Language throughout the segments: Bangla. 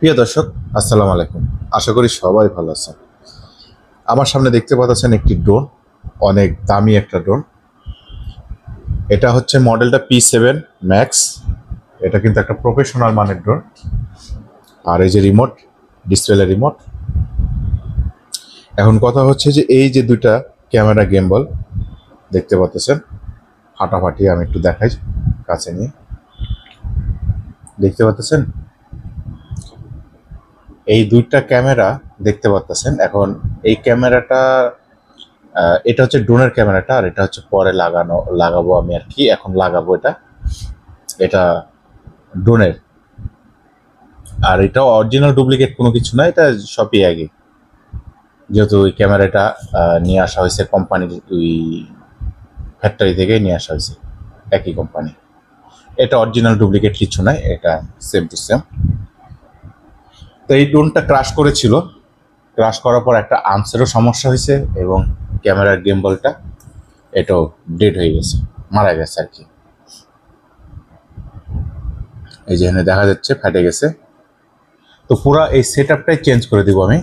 প্রিয় দর্শক, আসসালামু আলাইকুম। আশা করি সবাই ভালো আছেন। আমার সামনে দেখতে পাচ্ছেন একটি ড্রোন, অনেক দামি একটা ড্রোন। এটা হচ্ছে মডেলটা P7 ম্যাক্স। এটা কিন্তু একটা প্রফেশনাল মানের ড্রোন। আর এই যে রিমোট, ডিসপ্লে রিমোট। এখন কথা হচ্ছে যে এই যে দুইটা ক্যামেরা গিম্বল দেখতে পাচ্ছেন, ফাটাফাটি। আমি একটু দেখাই কাছে নিয়ে, দেখতে পাচ্ছেন এই দুইটা ক্যামেরা দেখতে পাচ্ছেন। এখন এই ক্যামেরাটা এটা হচ্ছে ড্রোনের ক্যামেরাটা, আর এটা হচ্ছে পরে লাগাবো আমি আর কি। এখন লাগাবো এটা ড্রোনের। আর এটা অরিজিনাল ডুপ্লিকেট কোনো কিছু না, এটা সবই আগে, যেহেতু ওই ক্যামেরাটা নিয়ে আসা হয়েছে কোম্পানির ওই ফ্যাক্টরি থেকে নিয়ে আসা হয়েছে, একই কোম্পানি। এটা অরিজিনাল ডুপ্লিকেট কিছু নাই, এটা সেম টু সেম। তো এই ড্রোনটা ক্রাশ করেছিল, ক্রাশ করার পর একটা আর্মসেরও সমস্যা হয়েছে এবং ক্যামেরার গিম্বলটা এটাও ডেড হয়ে গেছে, মারা গেছে আর কি। এই যে এখানে দেখা যাচ্ছে ফেটে গেছে। তো পুরা এই সেটআপটাই চেঞ্জ করে দিব আমি।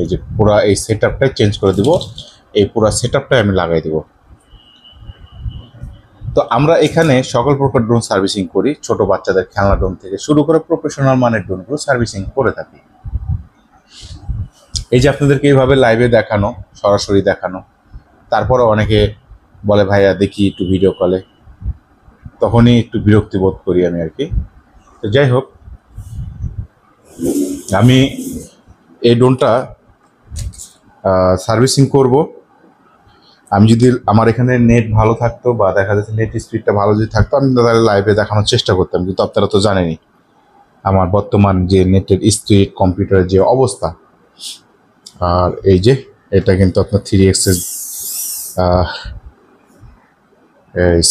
এই যে পুরা এই সেটআপটাই চেঞ্জ করে দিব, এই পুরা সেটআপটাই আমি লাগাই দিব। তো আমরা এখানে সকল প্রকার ড্রোন সার্ভিসিং করি, ছোট বাচ্চাদের খেলনা ড্রোন থেকে শুরু করে প্রফেশনাল মানের ড্রোনগুলো সার্ভিসিং করে থাকি। এই যে আপনাদেরকে এইভাবে লাইভে দেখানো, সরাসরি দেখানো, তারপরে অনেকে বলে ভাইয়া দেখি একটু ভিডিও কলে, তখনই একটু বিরক্তি বোধ করি আমি আর কি। তো যাই হোক, আমি এই ড্রোনটা সার্ভিসিং করব। আমি যদি আমার এখানে নেট ভালো থাকতো বা দেখা যাচ্ছে নেট স্পিডটা ভালো যদি থাকতো, আমি তাহলে লাইভে দেখানোর চেষ্টা করতাম, কিন্তু আপনারা তো জানেনই আমার বর্তমান যে নেটের স্পিড, কম্পিউটারের যে অবস্থা। আর এই যে এটা কিন্তু আপনার 3x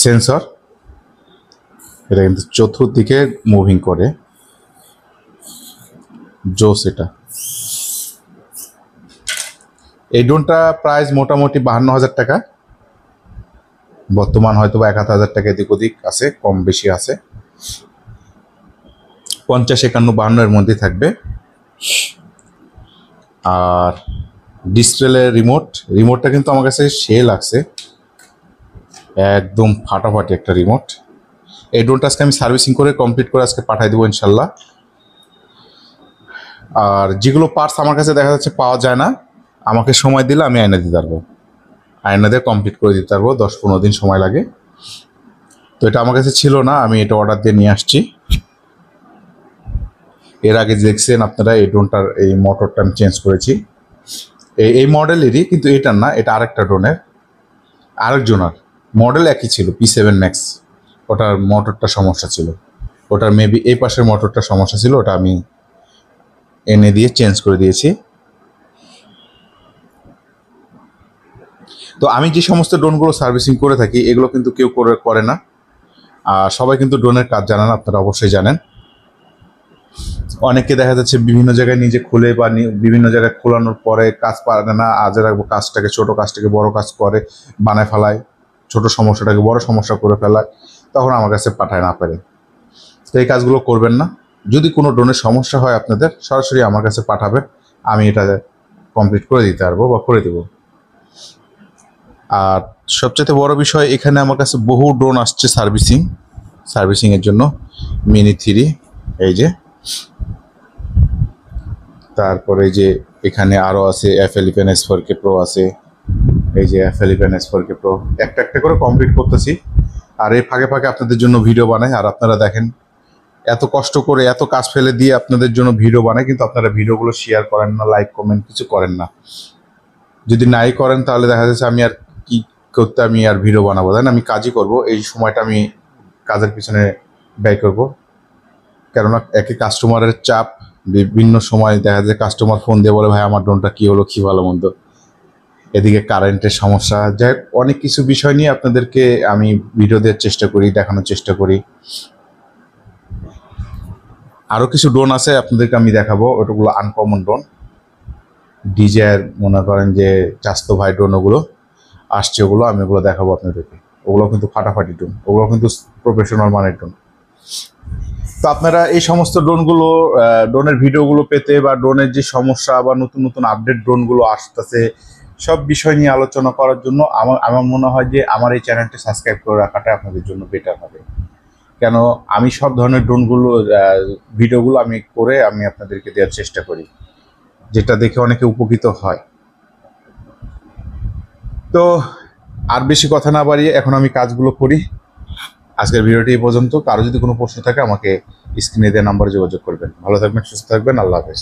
সেন্সর, এটা কিন্তু চতুর্দিকে মুভিং করে, জোস এটা। এই ড্রোনটা প্রাইস মোটামুটি 52,000 টাকা, বর্তমান হয়তো 71,000 টাকা এদিক ওদিক আছে, কম বেশি আছে, 50, 51, 52 এর মধ্যে থাকবে। আর ডিসপ্লে রিমোটটা কিন্তু আমার কাছে সে লাগছে, একদম ফাটাফাটি একটা রিমোট। এই ড্রোনটা আজকে আমি সার্ভিসিং করে কমপ্লিট করে আজকে পাঠাই দেবো ইনশাল্লাহ। আর যেগুলো পার্টস আমার কাছে দেখা যাচ্ছে পাওয়া যায় না, আমাকে সময় দিলে আমি আয়না দিতে পারবো, আয়না দিয়ে কমপ্লিট করে দিতে পারবো। 10-15 দিন সময় লাগে। তো এটা আমার কাছে ছিল না, আমি এটা অর্ডার দিয়ে নিয়ে আসছি। এর আগে দেখছেন আপনারা এই ড্রোনটার এই মোটরটা আমি চেঞ্জ করেছি, এই মডেলেরই, কিন্তু এটার না, এটা আরেকটা ড্রোনের, আরেকজনের মডেল একই ছিল, P7 ম্যাক্স। ওটার মোটরটা সমস্যা ছিল, ওটার মেবি এই পাশের মোটরটা সমস্যা ছিল, ওটা আমি এনে দিয়ে চেঞ্জ করে দিয়েছি। তো আমি যে সমস্ত ড্রোনগুলো সার্ভিসিং করে থাকি, এগুলো কিন্তু কেউ করে না, আর সবাই কিন্তু ড্রোনের কাজ জানেন, আপনারা অবশ্যই জানেন। অনেকে দেখা যাচ্ছে বিভিন্ন জায়গায় নিজে খুলে বা বিভিন্ন জায়গায় খোলানোর পরে কাজ পারে না, আজ রাখবো কাজটাকে, ছোট কাজটাকে বড় কাজ করে বানায় ফেলায়, ছোট সমস্যাটাকে বড় সমস্যা করে ফেলায়, তখন আমার কাছে পাঠায় না পারে। তো এই কাজগুলো করবেন না। যদি কোনো ড্রোনের সমস্যা হয় আপনাদের, সরাসরি আমার কাছে পাঠাবেন, আমি এটা কমপ্লিট করে দিতে পারবো বা করে দেবো। আর সবচেয়ে বড় বিষয়, এখানে আমার কাছে বহু ড্রোন আসছে সার্ভিসিংয়ের জন্য, মিনি 3, এই যে, তারপরে যে এখানে আরও আছে F11 S4K Pro আছে, এই যে F11 S4K Pro, একটা একটা করে কমপ্লিট করতেছি। আর এই ফাঁকে ফাঁকে আপনাদের জন্য ভিডিও বানাই, আর আপনারা দেখেন এত কষ্ট করে এত কাজ ফেলে দিয়ে আপনাদের জন্য ভিডিও বানাই, কিন্তু আপনারা ভিডিওগুলো শেয়ার করেন না, লাইক কমেন্ট কিছু করেন না। যদি নাই করেন তাহলে দেখা যাচ্ছে আমি আর কি করতে, আমি আর ভিডিও বানাবো, তাই না? আমি কাজই করব, এই সময়টা আমি কাজের পিছনে ব্যয় করব। কেননা একে কাস্টমারের চাপ, বিভিন্ন সময় দেখা যায় কাস্টমার ফোন দিয়ে বলে ভাই আমার ড্রোনটা কী হলো, কী ভালো মন্দ, এদিকে কারেন্টের সমস্যা, যাই অনেক কিছু বিষয় নিয়ে আপনাদেরকে আমি ভিডিও দেওয়ার চেষ্টা করি, দেখানোর চেষ্টা করি। আরও কিছু ড্রোন আছে আপনাদেরকে আমি দেখাবো, ওটাগুলো আনকমন ড্রোন, ডিজায়ার মনে করেন যে চাস্তো ভাই ড্রোন, ওগুলো আসছে, ওগুলো আমি ওগুলো দেখাবো আপনাদেরকে। ওগুলো কিন্তু ফাটাফাটি ড্রোন, ওগুলো কিন্তু প্রফেশনাল মানের ড্রোন। তো আপনারা এই সমস্ত ড্রোনগুলো ড্রোনের ভিডিওগুলো পেতে বা ড্রোনের যে সমস্যা বা নতুন নতুন আপডেট ড্রোনগুলো আসতেছে সব বিষয় নিয়ে আলোচনা করার জন্য আমার মনে হয় যে আমার এই চ্যানেলটি সাবস্ক্রাইব করে রাখাটা আপনাদের জন্য বেটার হবে। কেন আমি সব ধরনের ড্রোনগুলো ভিডিওগুলো আমি করে আমি আপনাদেরকে দেওয়ার চেষ্টা করি, যেটা দেখে অনেকে উপকৃত হয়। তো আর বেশি কথা না বাড়িয়ে এখন আমি কাজগুলো করি। আজকের ভিডিওটি এই পর্যন্ত। কারো যদি কোনো প্রশ্ন থাকে আমাকে স্ক্রিনে দেওয়া নাম্বারে যোগাযোগ করবেন। ভালো থাকবেন, সুস্থ থাকবেন, আল্লাহ হাফেজ।